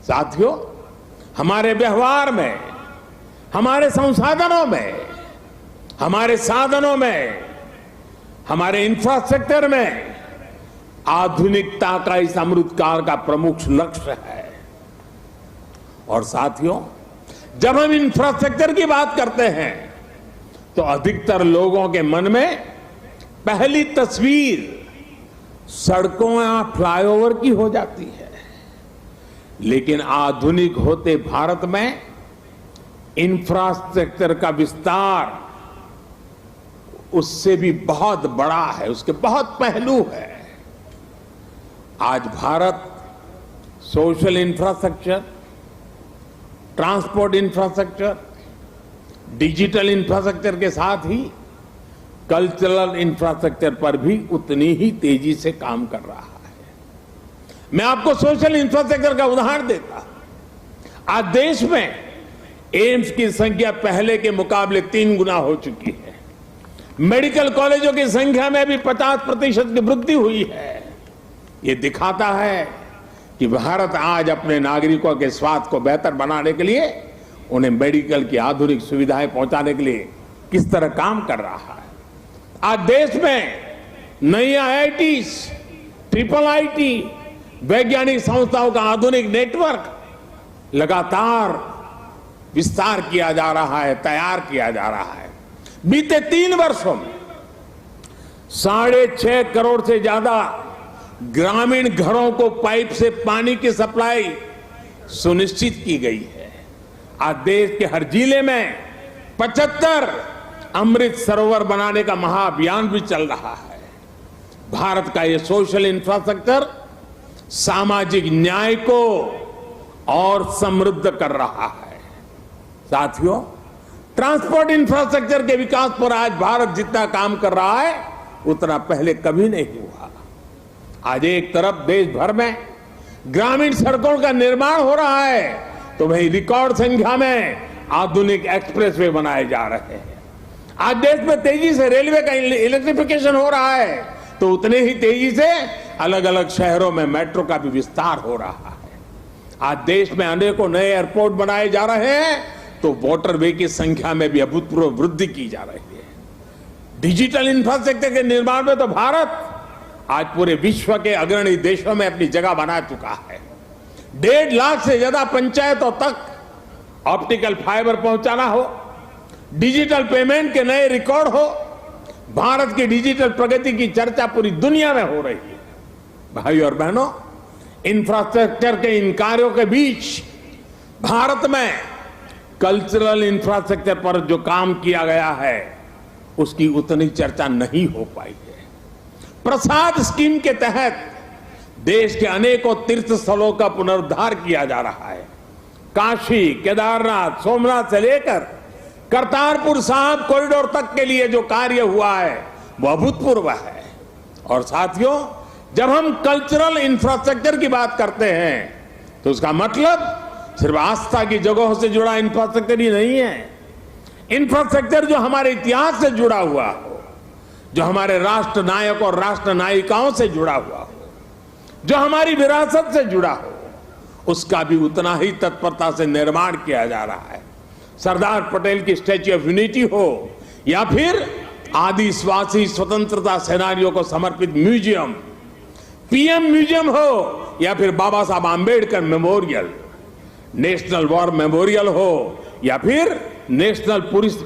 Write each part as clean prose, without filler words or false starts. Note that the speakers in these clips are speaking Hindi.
साथियों, हमारे व्यवहार में, हमारे संसाधनों में, हमारे साधनों में, हमारे इंफ्रास्ट्रक्चर में आधुनिकता का इस अमृत काल का प्रमुख लक्ष्य है। और साथियों, जब हम इंफ्रास्ट्रक्चर की बात करते हैं तो अधिकतर लोगों के मन में पहली तस्वीर सड़कों या फ्लाईओवर की हो जाती है। लेकिन आधुनिक होते भारत में इंफ्रास्ट्रक्चर का विस्तार उससे भी बहुत बड़ा है, उसके बहुत पहलू है। आज Bharat social infrastructure, transport infrastructure, digital infrastructure के साथ ही कल्चरल इंफ्रास्ट्रक्चर पर भी उतनी ही तेजी से काम कर रहा है। मैं आपको सोशल इंफ्रास्ट्रक्चर का उदाहरण देता हूं। आज देश में एम्स की संख्या पहले के मुकाबले 3 गुना हो चुकी है। मेडिकल कॉलेजों की संख्या में भी 50% की वृद्धि हुई है। ये दिखाता है कि भारत आज अपने नागरिकों के स्वास्थ्य को बेहतर बनाने के लिए, उन्हें मेडिकल की आधुनिक सुविधाएं पहुंचाने के लिए किस तरह काम कर रहा है। आज देश में नई IITs, IIIT, वैज्ञानिक संस्थाओं का आधुनिक नेटवर्क लगातार विस्तार किया जा रहा है, तैयार किया जा रहा है। बीते 3 वर्षों में 6.5 करोड़ से ज्यादा ग्रामीण घरों को पाइप से पानी की सप्लाई सुनिश्चित की गई है। आज देश के हर जिले में 75 अमृत सरोवर बनाने का महाअभियान भी चल रहा है। भारत का ये सोशल इंफ्रास्ट्रक्चर सामाजिक न्याय को और समृद्ध कर रहा है। साथियों, ट्रांसपोर्ट इंफ्रास्ट्रक्चर के विकास पर आज भारत जितना काम कर रहा है उतना पहले कभी नहीं हुआ। आज एक तरफ देश भर में ग्रामीण सड़कों का निर्माण हो रहा है तो वहीं रिकॉर्ड संख्या में आधुनिक एक्सप्रेसवे बनाए जा रहे हैं। आज देश में तेजी से रेलवे का इलेक्ट्रिफिकेशन हो रहा है तो उतने ही तेजी से अलग अलग शहरों में मेट्रो का भी विस्तार हो रहा है। आज देश में अनेकों नए एयरपोर्ट बनाए जा रहे हैं तो वाटरवे की संख्या में भी अभूतपूर्व वृद्धि की जा रही है। डिजिटल इंफ्रास्ट्रक्चर के निर्माण में तो भारत आज पूरे विश्व के अग्रणी देशों में अपनी जगह बना चुका है। 1.5 लाख से ज्यादा पंचायतों तक ऑप्टिकल फाइबर पहुंचाना हो, डिजिटल पेमेंट के नए रिकॉर्ड हो, भारत की डिजिटल प्रगति की चर्चा पूरी दुनिया में हो रही है। भाई और बहनों, इंफ्रास्ट्रक्चर के इन कार्यों के बीच भारत में कल्चरल इंफ्रास्ट्रक्चर पर जो काम किया गया है उसकी उतनी चर्चा नहीं हो पाई है। प्रसाद स्कीम के तहत देश के अनेकों तीर्थ स्थलों का पुनरुद्धार किया जा रहा है। काशी, केदारनाथ, सोमनाथ से लेकर करतारपुर साहिब कॉरिडोर तक के लिए जो कार्य हुआ है वो अभूतपूर्व है। और साथियों, जब हम कल्चरल इंफ्रास्ट्रक्चर की बात करते हैं तो उसका मतलब सिर्फ आस्था की जगहों से जुड़ा इंफ्रास्ट्रक्चर ही नहीं है। इंफ्रास्ट्रक्चर जो हमारे इतिहास से जुड़ा हुआ हो, जो हमारे राष्ट्र नायक और राष्ट्र नायिकाओं से जुड़ा हुआ हो, जो हमारी विरासत से जुड़ा हो, उसका भी उतना ही तत्परता से निर्माण किया जा रहा है। सरदार पटेल की स्टैच्यू ऑफ यूनिटी हो या फिर आदिवासी स्वतंत्रता सेनानियों को समर्पित म्यूजियम, PM म्यूजियम हो या फिर बाबा Saheb Ambedkar memorial, national war memorial हो या फिर नेशनल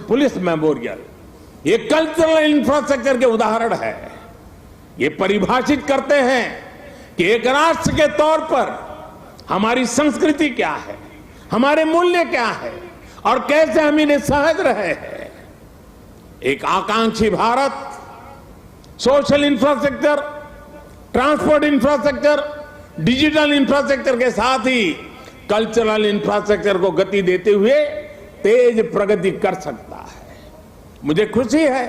पुलिस मेमोरियल, ये कल्चरल इंफ्रास्ट्रक्चर के उदाहरण है। ये परिभाषित करते हैं कि एक राष्ट्र के तौर पर हमारी संस्कृति क्या है, हमारे मूल्य क्या है और कैसे हम इन्हें सहज रहे हैं। एक आकांक्षी Bharat social infrastructure, transport infrastructure, digital infrastructure के साथ ही कल्चरल इंफ्रास्ट्रक्चर को गति देते हुए तेज प्रगति कर सकता है। मुझे खुशी है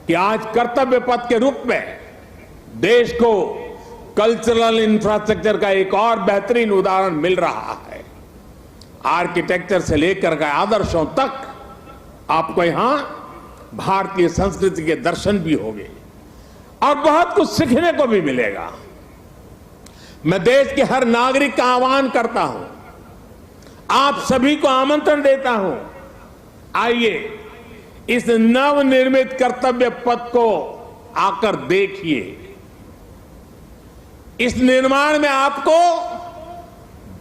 कि आज कर्तव्य पथ के रूप में देश को कल्चरल इंफ्रास्ट्रक्चर का एक और बेहतरीन उदाहरण मिल रहा है। आर्किटेक्चर से लेकर के आदर्शों तक आपको यहां भारतीय संस्कृति के दर्शन भी होंगे और बहुत कुछ सीखने को भी मिलेगा। मैं देश के हर नागरिक का आह्वान करता हूं आप सभी को आमंत्रण देता हूं, आइए इस नवनिर्मित कर्तव्य पथ को आकर देखिए। इस निर्माण में आपको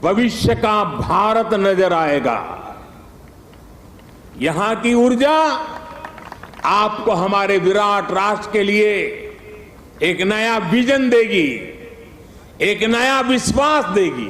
भविष्य का भारत नजर आएगा। यहां की ऊर्जा आपको हमारे विराट राष्ट्र के लिए एक नया विजन देगी, एक नया विश्वास देगी।